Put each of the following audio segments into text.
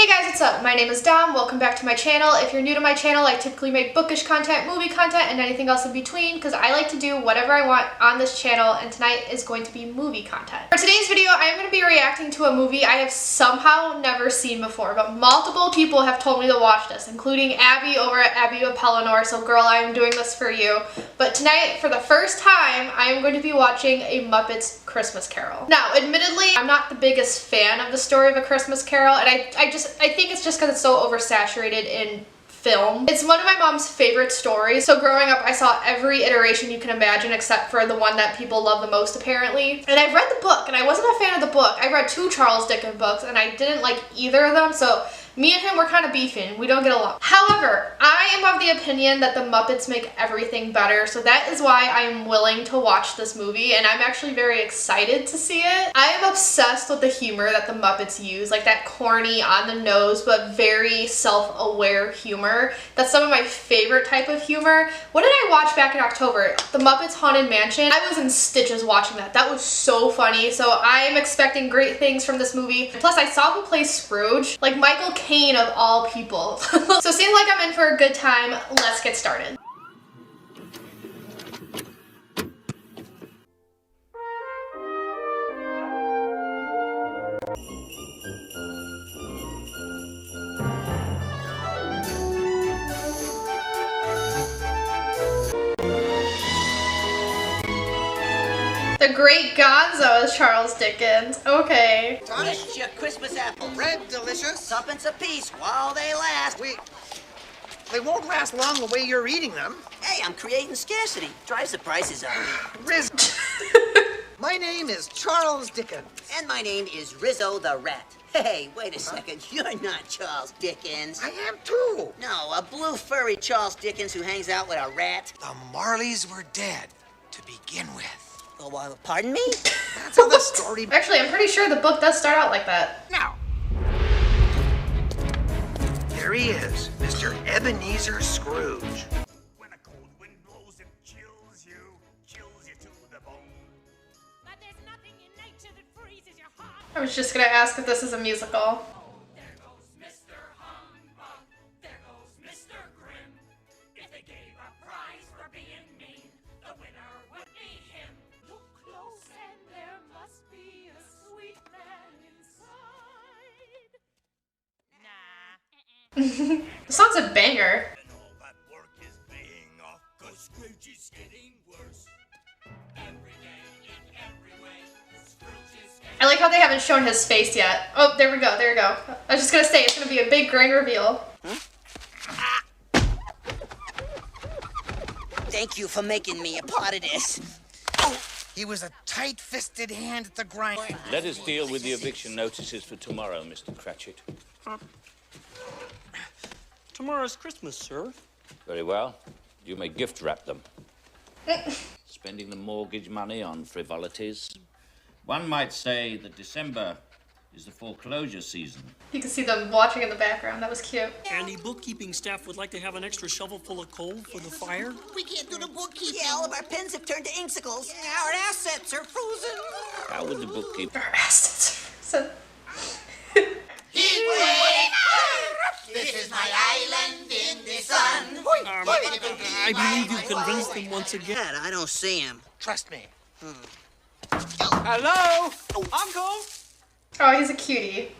Hey guys, what's up? My name is Dom. Welcome back to my channel. If you're new to my channel, I typically make bookish content, movie content, and anything else in between because I like to do whatever I want on this channel, and tonight is going to be movie content. For today's video, I am going to be reacting to a movie I have somehow never seen before, but multiple people have told me to watch this, including Abby over at Abby Appellanor, so girl, I am doing this for you. But tonight, for the first time, I am going to be watching A Muppet's Christmas Carol. Now, admittedly, I'm not the biggest fan of the story of A Christmas Carol, and I think it's just because it's so oversaturated in film. It's one of my mom's favorite stories. So growing up, I saw every iteration you can imagine except for the one that people love the most apparently. And I've read the book and I wasn't a fan of the book. I read two Charles Dickens books and I didn't like either of them. So me and him were kind of beefing. We don't get along. However, I am of the opinion that the Muppets make everything better. So that is why I am willing to watch this movie and I'm actually very excited to see it. I am obsessed with the humor that the Muppets use, like that corny, on the nose, but very self-aware humor. That's some of my favorite type of humor. What did I watch back in October? The Muppets Haunted Mansion. I was in stitches watching that. That was so funny. So I am expecting great things from this movie. Plus I saw who plays Scrooge. Like Michael Caine of all people. So seems like I'm in for a good time. Let's get started. The Great Gonzo is Charles Dickens. Okay. It's your Christmas apple. Red, delicious. Tuppence apiece while they last. They won't last long the way you're eating them. Hey, I'm creating scarcity. Drives the prices up. Riz. My name is Charles Dickens. And my name is Rizzo the Rat. Hey, wait a second. You're not Charles Dickens. I am too. No, a blue furry Charles Dickens who hangs out with a rat. The Marleys were dead to begin with. Oh, pardon me? That's how the story... Actually, I'm pretty sure the book does start out like that. Now, there he is, Mr. Ebenezer Scrooge. When a cold wind blows, it chills you to the bone. But there's nothing in nature that freezes your heart. I was just gonna ask if this is a musical. There goes Mr. Humbug. There goes Mr. Grimm. If they gave a prize for being mean, the winner would be him. Look close and there must be a sweet man inside. Nah. The song's a banger. And all that work is paying off, 'cause Scrooge is getting worse. Every day in every way, Scrooge is I like how they haven't shown his face yet. Oh, there we go, there we go. I was just gonna say, it's gonna be a big grand reveal. Thank you for making me a part of this. He was a tight-fisted hand at the grind. Let us deal with the eviction notices for tomorrow, Mr. Cratchit. Tomorrow's Christmas, sir. Very well. You may gift wrap them. Spending the mortgage money on frivolities. One might say that December is the foreclosure season. You can see them watching in the background. That was cute. And the bookkeeping staff would like to have an extra shovel full of coal for the fire. We can't do the bookkeeping. Yeah, all of our pens have turned to inksicles. Our assets are frozen. How would the bookkeeper... Our assets. So, This is my island in the sun. I believe you've convinced them once again. Dad, I don't see him. Trust me. Hello? Uncle? oh, he's a cutie.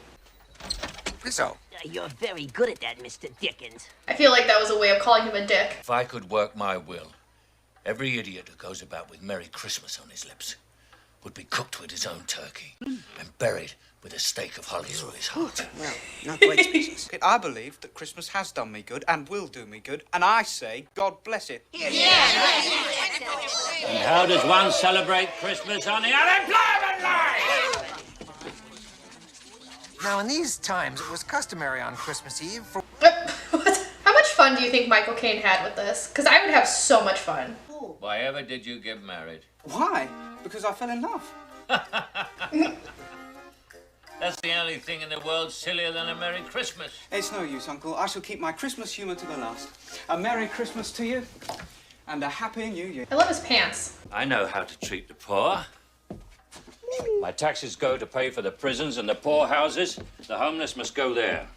Rizzo. You're very good at that, Mr. Dickens. I feel like that was a way of calling him a dick. If I could work my will, every idiot who goes about with Merry Christmas on his lips would be cooked with his own turkey and buried with a stake of holly through his heart. Well, not quite speechless. I believe that Christmas has done me good and will do me good, and I say, God bless it. And how does one celebrate Christmas on the unemployment line? Now, in these times, it was customary on Christmas Eve for... What? How much fun do you think Michael Caine had with this? Because I would have so much fun. Why ever did you get married? Why? Because I fell in love. That's the only thing in the world sillier than a Merry Christmas. It's no use, Uncle. I shall keep my Christmas humour to the last. A Merry Christmas to you, and a Happy New Year. I love his pants. I know how to treat the poor. My taxes go to pay for the prisons and the poorhouses. The homeless must go there.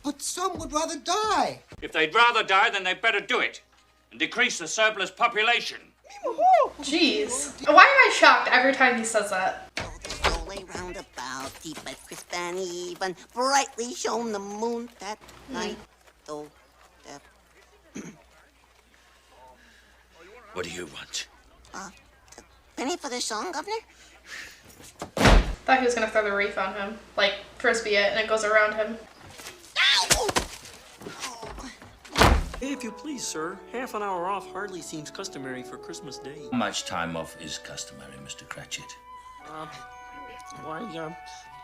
But some would rather die. If they'd rather die, then they'd better do it and decrease the surplus population. Jeez. Why am I shocked every time he says that? All round about, deep and crisp and even, brightly shone the moon that night. Though, What do you want? penny for the song, Governor? Thought he was gonna throw the wreath on him. Like, frisbee it and it goes around him. If you please, sir, half an hour off hardly seems customary for Christmas Day. How much time off is customary, Mr. Cratchit? Why,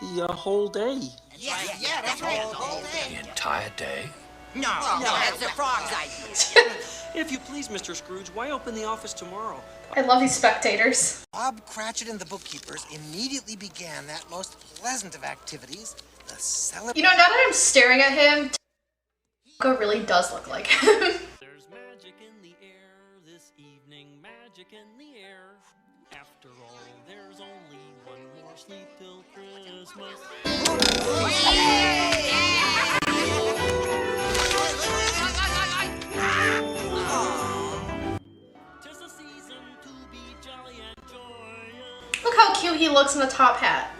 the whole day. Yeah, that's all day. The entire day? No, that's the frog's idea. If you please, Mr. Scrooge, why open the office tomorrow? I love these spectators. Bob Cratchit and the bookkeepers immediately began that most pleasant of activities, the celebration. You know, now that I'm staring at him, Go really does look like him. There's magic in the air this evening, magic in the air. After all, there's only one more sleep till Christmas. Tis the season to be jolly and joyous. Look how cute he looks in the top hat.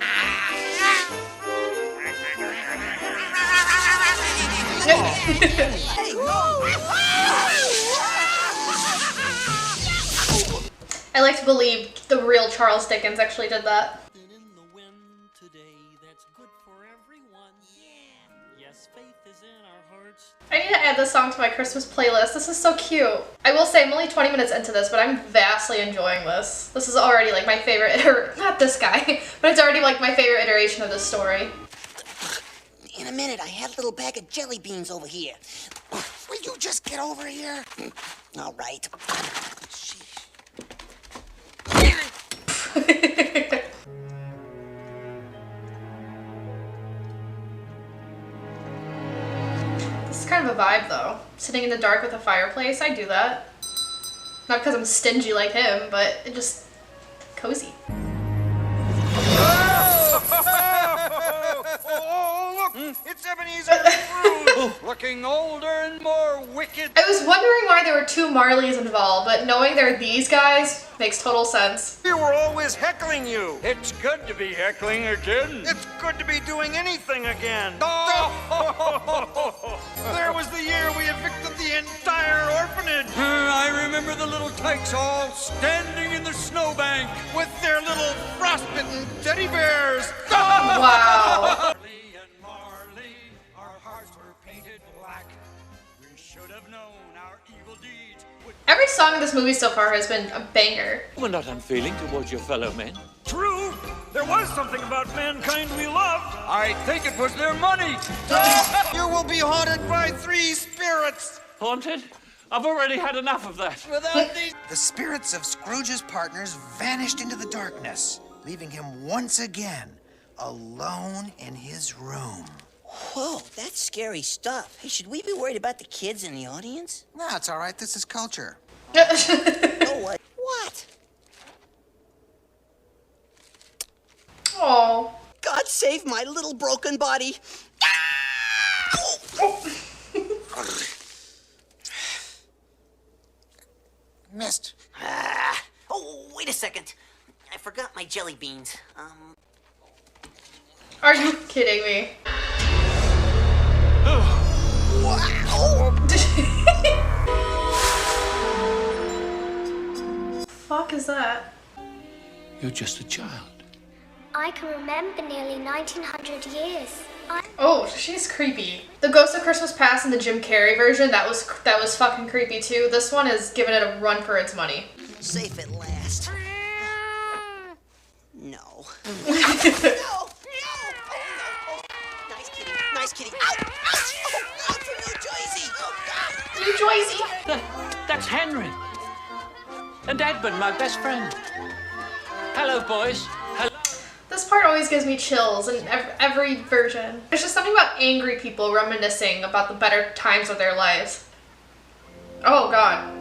I like to believe the real Charles Dickens actually did that. In the wind today, that's good for everyone. Yes, faith is in our hearts. I need to add this song to my Christmas playlist. This is so cute. I will say I'm only 20 minutes into this, but I'm vastly enjoying this. This is already like my favorite, not this guy, but it's already like my favorite iteration of this story. In a minute, I had a little bag of jelly beans over here. Will you just get over here? All right. This is kind of a vibe though. Sitting in the dark with a fireplace, I do that. Not because I'm stingy like him, but it just cozy. Oh, look! It's Ebenezer Scrooge! Looking older and more wicked. I was wondering why there were two Marleys involved, but knowing they're these guys makes total sense. We were always heckling you. It's good to be heckling again. It's good to be doing anything again. There was the year we evicted the entire orphanage. I remember the little tykes all standing in the snowbank with their little frostbitten teddy bears. Wow. Marley and Marley, our hearts were painted black. We should have known our evil deeds would. Every song in this movie so far has been a banger. We're not unfeeling towards your fellow men. True, there was something about mankind we loved. I think it was their money. You will be haunted by three spirits. Haunted? I've already had enough of that. Without these. The spirits of Scrooge's partners vanished into the darkness, leaving him once again alone in his room. Whoa, that's scary stuff. Hey, should we be worried about the kids in the audience? No, it's all right. This is culture. Oh, what? What? Oh. God save my little broken body. Missed. Oh, wait a second. I forgot my jelly beans. Are you kidding me? Fuck is that? You're just a child. I can remember nearly 1900 years. Oh, she's creepy. The Ghost of Christmas Past in the Jim Carrey version, that was fucking creepy too. This one is giving it a run for its money. Safe at last. No. No! No! Oh, no! Nice kitty. Nice kitty. Ow! Ouch! Oh, I'm from New Jersey. Oh, God. New Jersey. That's Henry. And Edmund, my best friend. Hello, boys. Hello. This part always gives me chills in every version. There's just something about angry people reminiscing about the better times of their lives. Oh God.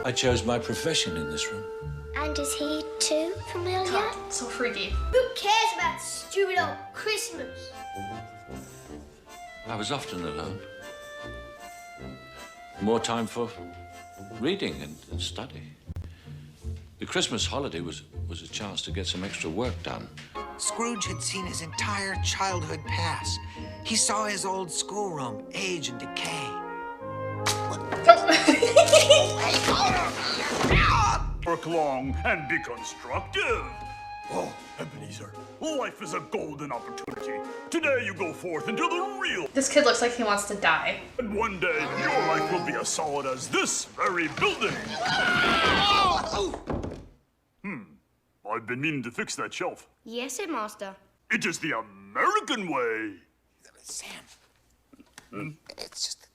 I chose my profession in this room. And is he too familiar? So freaky. Who cares about stupid old Christmas? I was often alone. More time for reading and study. The Christmas holiday was a chance to get some extra work done. Scrooge had seen his entire childhood pass. He saw his old schoolroom age and decay. Work long and be constructive. Oh, Ebenezer, life is a golden opportunity. Today you go forth into the real. This kid looks like he wants to die. And one day your life will be as solid as this very building. I've been meaning to fix that shelf. Yes, Headmaster. It is the American way. Sam. It's just...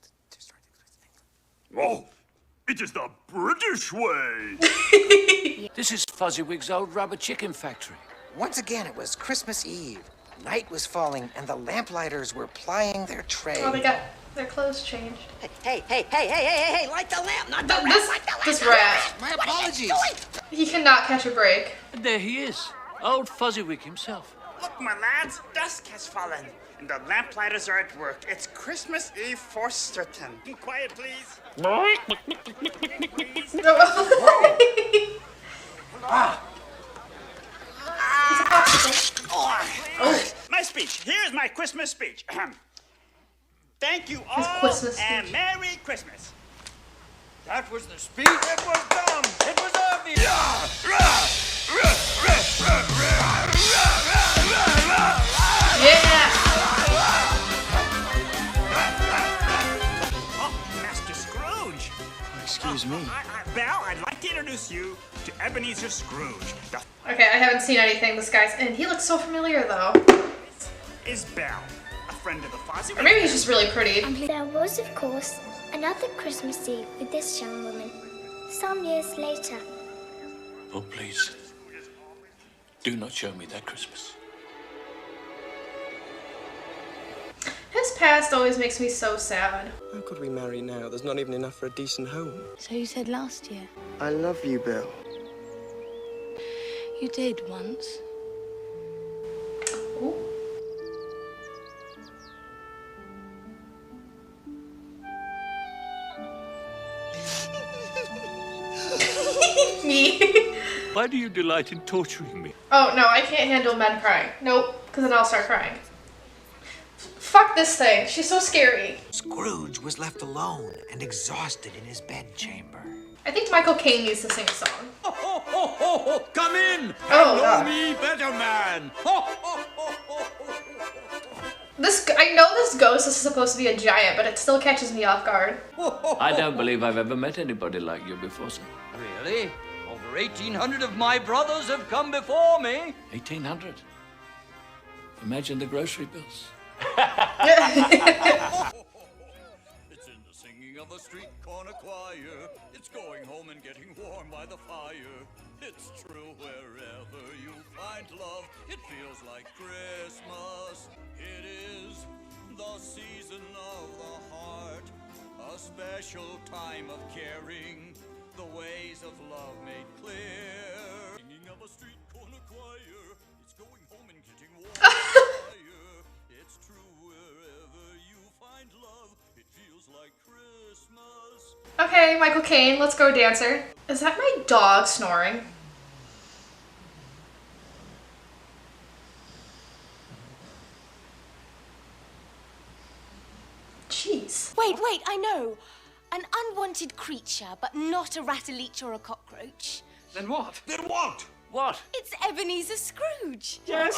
Oh, it is the British way. This is Fuzzy-Wig's old rubber chicken factory. Once again, it was Christmas Eve. Night was falling, and the lamplighterers were plying their trade. Oh, they got their clothes changed. Hey, light the lamp, not the rat, light the lamp. This rat. My apologies. He cannot catch a break. And there he is, old Fuzzy-Wig himself. Look, my lads, dusk has fallen, and the lamplighters are at work. It's Christmas Eve for certain. Be quiet, please. My speech. Here's my Christmas speech. Thank you all, and Merry Christmas. That was the speech. It was dumb. It was obvious. Yeah. Oh, Master Scrooge. Excuse me. Belle, I'd like to introduce you to Ebenezer Scrooge. Okay, I haven't seen anything this guy's in. He looks so familiar though. Is Belle a friend of the Fozzie? Or maybe he's just really pretty. There was, of course, another Christmas Eve with this young woman. Some years later. Oh, please. Do not show me that Christmas. His past always makes me so sad. How could we marry now? There's not even enough for a decent home. So you said last year? I love you, Bill. You did once. Ooh. Me. Why do you delight in torturing me? Oh, no, I can't handle men crying. Nope, because then I'll start crying. Fuck this thing. She's so scary. Scrooge was left alone and exhausted in his bedchamber. I think Michael Caine needs to sing a song. Come in. Oh. Know me better, man. I know this ghost is supposed to be a giant, but it still catches me off guard. I don't believe I've ever met anybody like you before, sir. Really? Over 1,800 of my brothers have come before me. 1,800? Imagine the grocery bills. It's in the singing of a street corner choir. It's going home and getting warm by the fire. It's true wherever you find love. It feels like Christmas. It is the season of the heart. A special time of caring. The ways of love made clear. Singing of a street corner choir. It's going home and getting warm by the fire. It's true wherever you find love. It feels like Christmas. Okay, Michael Caine, let's go, dancer. Is that my dog snoring? Jeez. Wait, I know. An unwanted creature, but not a rattle-leech or a cockroach. Then what? Then what? What? It's Ebenezer Scrooge. Yes.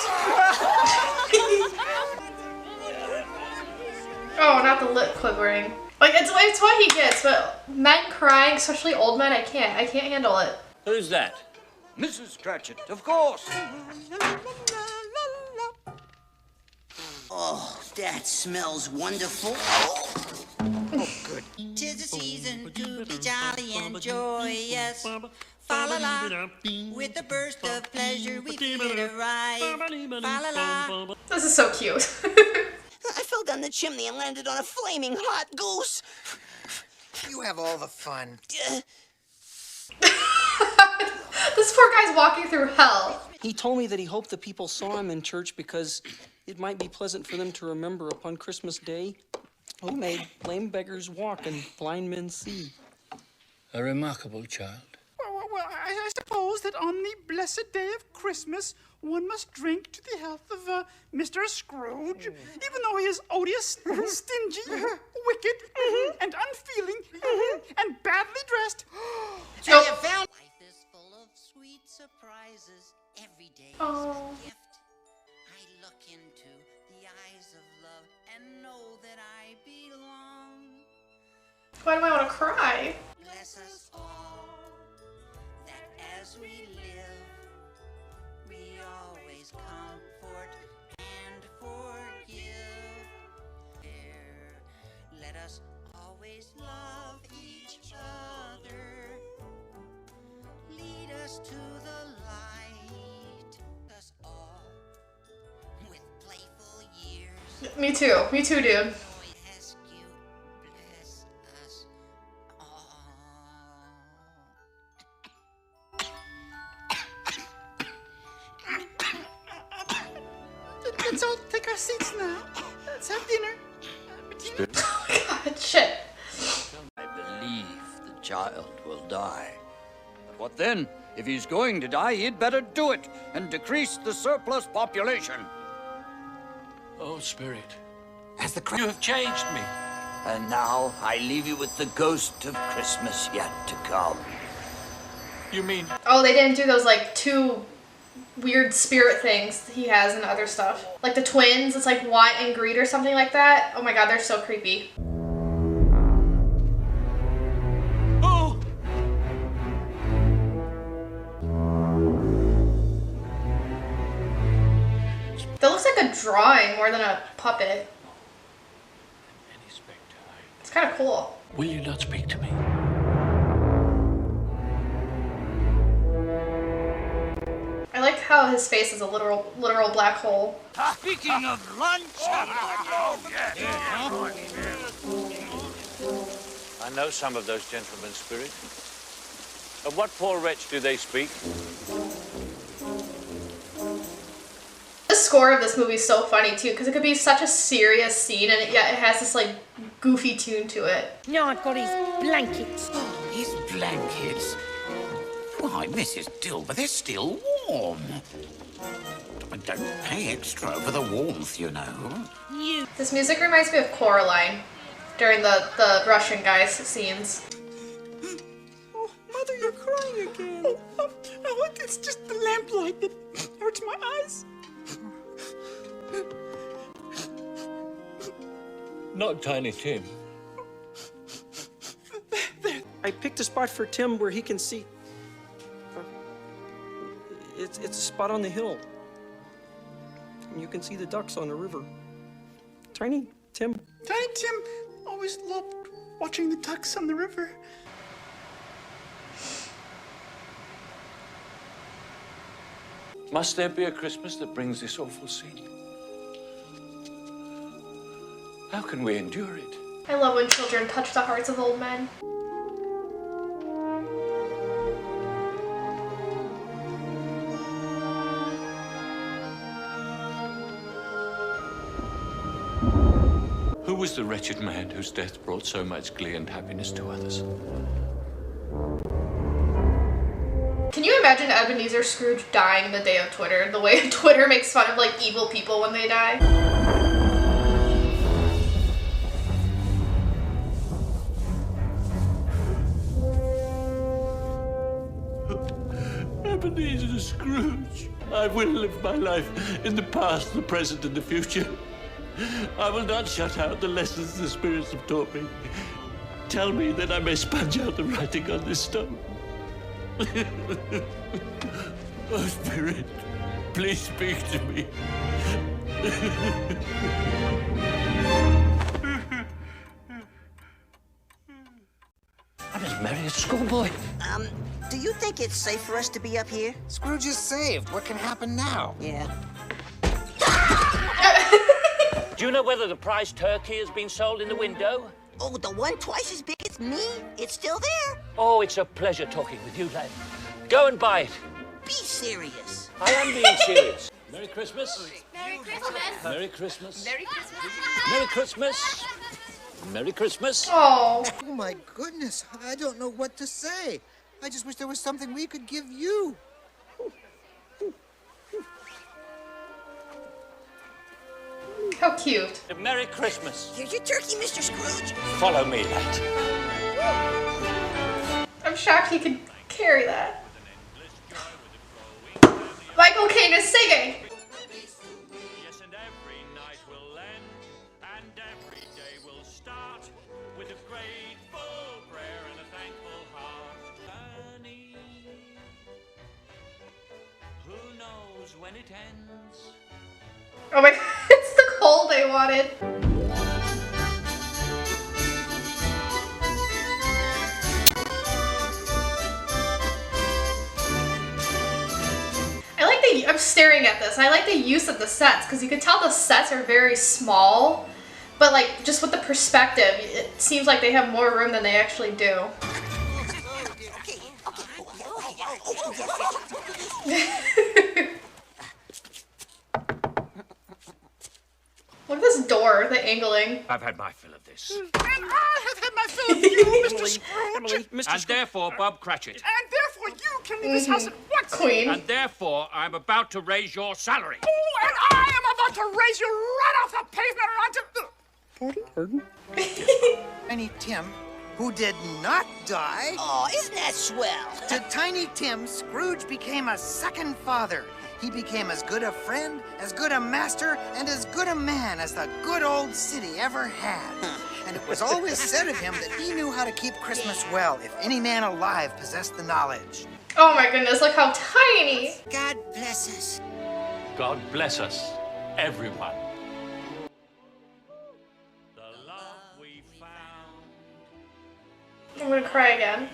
Oh, not the lip quivering. Like, it's what he gets, but men crying, especially old men, I can't handle it. Who's that? Mrs. Cratchit, of course. Oh, that smells wonderful. Oh, good. 'Tis the season to be jolly and joyous. Fa-la-la, with a burst of pleasure we feel it arrive. Fa-la-la. This is so cute. I fell down the chimney and landed on a flaming hot goose. You have all the fun. This poor guy's walking through hell. He told me that he hoped the people saw him in church because it might be pleasant for them to remember upon Christmas Day who made lame beggars walk and blind men see. A remarkable child. Well, I suppose that on the blessed day of Christmas, one must drink to the health of Mr. Scrooge, even though he is odious, stingy, wicked, and unfeeling, and badly dressed. So you found life is full of sweet surprises. Every day is a gift. I look into the eyes of love and know that I belong. Why do I want to cry? Bless us all, that as we live, we always comfort and forgive. Let us always love each other. Lead us to the light. Us all with playful years. Me too, dude. Let's all take our seats now. Let's have dinner. Oh my god, shit. I believe the child will die. But what then? If he's going to die, he'd better do it and decrease the surplus population. Oh, Spirit, you have changed me. And now I leave you with the ghost of Christmas yet to come. You mean? Oh, they didn't do those like two weird spirit things he has and other stuff. Like the twins, it's like want and greed or something like that. Oh my god, they're so creepy. Oh! That looks like a drawing more than a puppet. It's kind of cool. Will you not speak to me? I like how his face is a literal black hole. Speaking of lunch, I know some of those gentlemen, Spirit. Of what poor wretch do they speak? The score of this movie is so funny too, because it could be such a serious scene and yet it has this like goofy tune to it. Now I've got his blankets. His blankets? Why, Mrs. Dilber, they're still warm. Don't pay extra for the warmth, you know. This music reminds me of Coraline during the Russian guys scenes. Oh, Mother, you're crying again. Oh, it's just the lamplight that hurts my eyes. Not Tiny Tim. I picked a spot for Tim where he can see. It's a spot on the hill. And you can see the ducks on the river. Tiny Tim. Tiny Tim always loved watching the ducks on the river. Must there be a Christmas that brings this awful scene? How can we endure it? I love when children touch the hearts of old men. Who was the wretched man whose death brought so much glee and happiness to others? Can you imagine Ebenezer Scrooge dying the day of Twitter? The way Twitter makes fun of like evil people when they die? Ebenezer Scrooge. I will live my life in the past, the present, and the future. I will not shut out the lessons the spirits have taught me. Tell me that I may sponge out the writing on this stone. Oh, Spirit, please speak to me. I'm as merry as a schoolboy. Do you think it's safe for us to be up here? Scrooge is saved. What can happen now? Yeah. Do you know whether the prize turkey has been sold in the window? Oh, the one twice as big as me? It's still there? Oh, it's a pleasure talking with you, lad. Go and buy it. Be serious. I am being serious. Merry Christmas. Merry Christmas. Merry Christmas. Merry Christmas. Merry Christmas. Merry Christmas. Oh. Oh my goodness, I don't know what to say. I just wish there was something we could give you. How cute. Merry Christmas. Here's your turkey, Mr. Scrooge. Follow me, lad. I'm shocked he could carry that. Michael Caine is singing. Yes, and every night will end, and every day will start with a grateful prayer and a thankful heart. Journey, who knows when it ends? Oh my god, it's the coal they wanted. I'm staring at this. I like the use of the sets because you can tell the sets are very small, but like just with the perspective, it seems like they have more room than they actually do. Look at this door, the angling. I've had my fill of this. And I have had my fill of you, Mr. Scrooge. Emily, Mr. And therefore, Bob Cratchit. And therefore you can leave this house at once. Queen. And therefore, I'm about to raise your salary. Oh, and I am about to raise you right off the pavement onto... Pardon? Tiny Tim, who did not die. Oh, isn't that swell? To Tiny Tim, Scrooge became a second father. He became as good a friend, as good a master, and as good a man as the good old city ever had. And it was always said of him that he knew how to keep Christmas well, if any man alive possessed the knowledge. Oh my goodness, look how tiny. God bless us. God bless us, everyone. The love we found. I'm gonna cry again.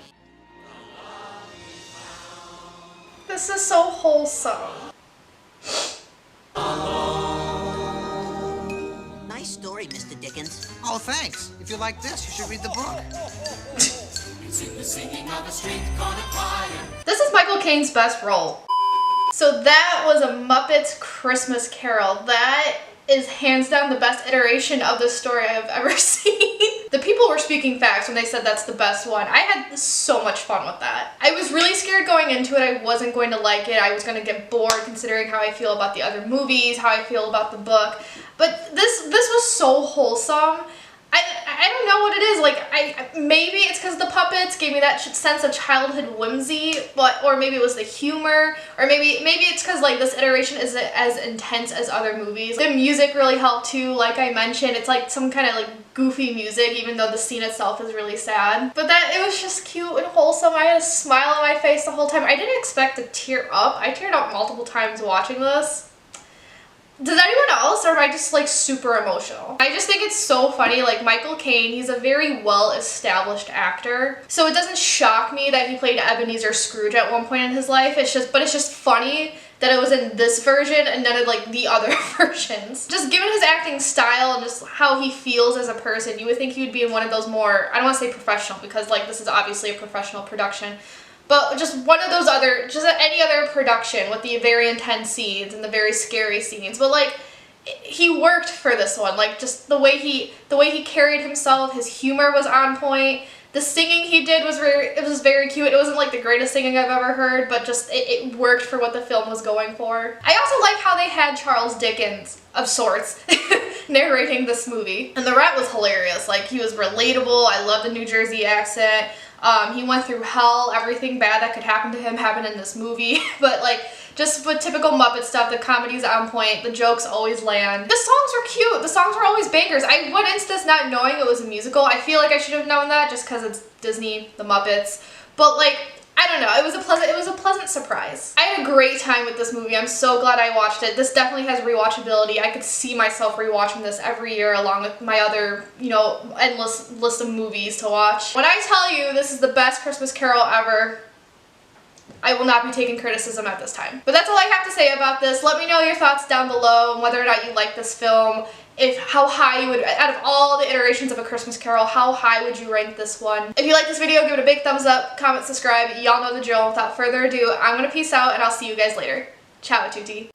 This is so wholesome. Nice story, Mr. Dickens. Oh, thanks. If you like this, you should read the book. This is Michael Caine's best role. So that was a Muppets Christmas Carol. That is hands down the best iteration of the story I've ever seen. The people were speaking facts when they said that's the best one. I had so much fun with that. I was really scared going into it I wasn't going to like it. I was going to get bored considering how I feel about the other movies, how I feel about the book. But this was so wholesome. I don't know what it is, like, maybe it's because the puppets gave me that sense of childhood whimsy, or maybe it was the humor, or maybe it's because, like, this iteration isn't as intense as other movies. The music really helped too, like I mentioned. It's like some kind of, like, goofy music, even though the scene itself is really sad. But it was just cute and wholesome. I had a smile on my face the whole time. I didn't expect to tear up. I teared up multiple times watching this. Does anyone else, or am I just like super emotional? I just think it's so funny. Like Michael Caine, he's a very well-established actor, so it doesn't shock me that he played Ebenezer Scrooge at one point in his life. It's just funny that it was in this version and none of like the other versions. Just given his acting style and just how he feels as a person, you would think he would be in one of those more, I don't want to say professional because like this is obviously a professional production, but just one of those other, just any other production with the very intense scenes and the very scary scenes. But like, he worked for this one. Like just the way he carried himself, his humor was on point. The singing he did was very cute. It wasn't like the greatest singing I've ever heard, but just it worked for what the film was going for. I also like how they had Charles Dickens, of sorts, narrating this movie. And the rat was hilarious. Like, he was relatable. I love the New Jersey accent. He went through hell. Everything bad that could happen to him happened in this movie. But like, just with typical Muppet stuff, the comedy's on point, the jokes always land. The songs were cute. The songs were always bangers. I went into this not knowing it was a musical. I feel like I should have known that just because it's Disney, the Muppets. But like, I don't know, it was a pleasant surprise. I had a great time with this movie. I'm so glad I watched it. This definitely has rewatchability. I could see myself rewatching this every year along with my other, you know, endless list of movies to watch. When I tell you this is the best Christmas Carol ever, I will not be taking criticism at this time. But that's all I have to say about this. Let me know your thoughts down below and whether or not you like this film. How high you would, out of all the iterations of A Christmas Carol, how high would you rank this one? If you like this video, give it a big thumbs up, comment, subscribe. Y'all know the drill. Without further ado, I'm gonna peace out and I'll see you guys later. Ciao a tutti.